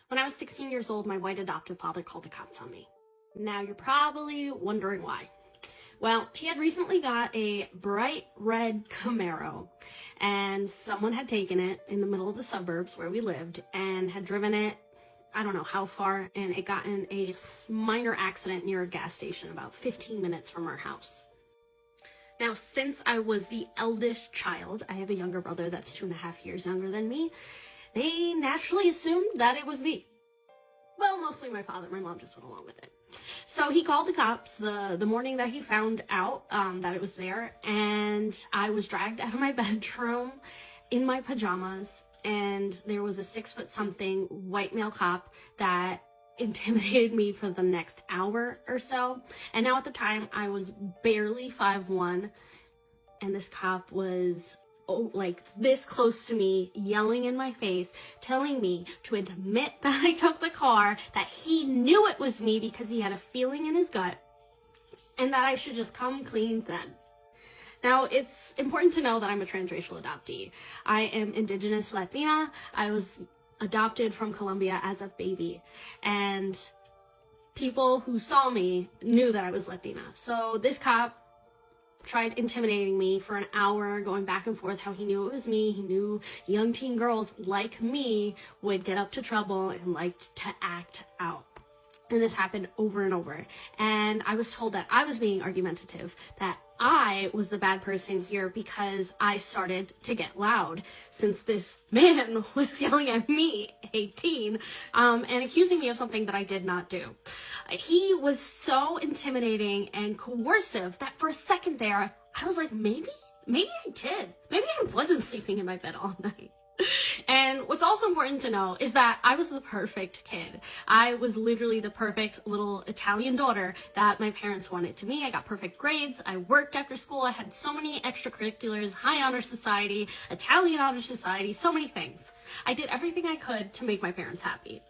When I was 16 years old, my white adoptive father called the cops on me. Now you're probably wondering why. Well, he had recently got a bright red Camaro, and someone had taken it in the middle of the suburbs where we lived and had driven it, I don't know how far, and it got in a minor accident near a gas station about 15 minutes from our house. Now, since I was the eldest child, I have a younger brother that's 2.5 years younger than me, they naturally assumed that it was me. Well, mostly my father. My mom just went along with it. So he called the cops the morning that he found out that it was there, and I was dragged out of my bedroom in my pajamas, and there was a 6-foot-something white male cop that intimidated me for the next hour or so. And now at the time, I was barely 5'1", and this cop was like this close to me, yelling in my face, telling me to admit that I took the car, that he knew it was me because he had a feeling in his gut, and that I should just come clean then. Now, it's important to know that I'm a transracial adoptee. I am Indigenous Latina. I was adopted from Colombia as a baby, and people who saw me knew that I was Latina. So this cop tried intimidating me for an hour, going back and forth how he knew it was me. He knew young teen girls like me would get up to trouble and liked to act out. And this happened over and over. And I was told that I was being argumentative, that I was the bad person here because I started to get loud, since this man was yelling at me, a teen, and accusing me of something that I did not do. He was so intimidating and coercive that for a second there, I was like, maybe I did. Maybe I wasn't sleeping in my bed all night. And what's also important to know is that I was the perfect kid. I was literally the perfect little Italian daughter that my parents wanted to me. I got perfect grades. I worked after school. I had so many extracurriculars, high honor society, Italian honor society, so many things. I did everything I could to make my parents happy.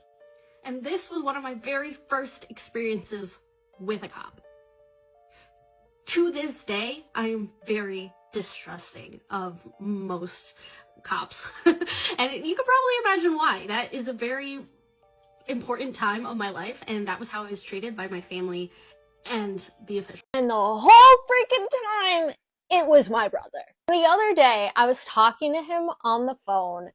And this was one of my very first experiences with a cop. To this day, I am very distrusting of most cops. And you could probably imagine why. That is a very important time of my life, and that was how I was treated by my family and the officials. And the whole freaking time, it was my brother. The other day, I was talking to him on the phone,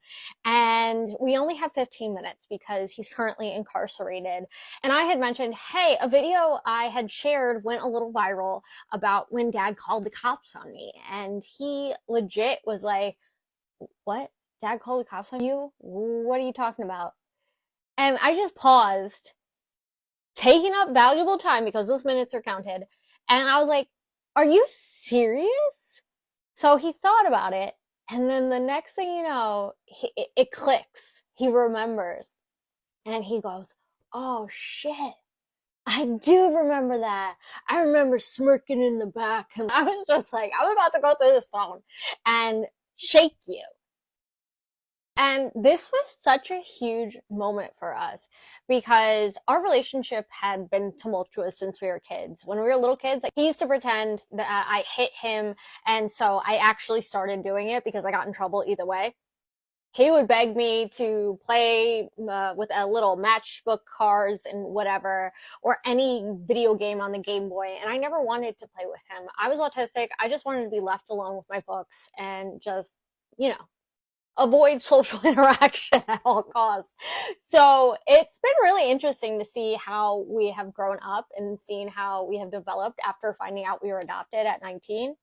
and we only have 15 minutes because he's currently incarcerated. And I had mentioned, hey, a video I had shared went a little viral about when Dad called the cops on me. And he legit was like, what? Dad called the cops on you? What are you talking about? And I just paused, taking up valuable time because those minutes are counted. And I was like, are you serious? So he thought about it. And then the next thing you know, it clicks. He remembers. And he goes, oh shit. I do remember that. I remember smirking in the back. And I was just like, I'm about to go through this phone and shake you. And this was such a huge moment for us because our relationship had been tumultuous since we were kids. When we were little kids, he used to pretend that I hit him, and so I actually started doing it because I got in trouble either way. He would beg me to play with a little matchbook cars and whatever, or any video game on the Game Boy, and I never wanted to play with him. I was autistic. I just wanted to be left alone with my books and just, avoid social interaction at all costs. So it's been really interesting to see how we have grown up and seeing how we have developed after finding out we were adopted at 19.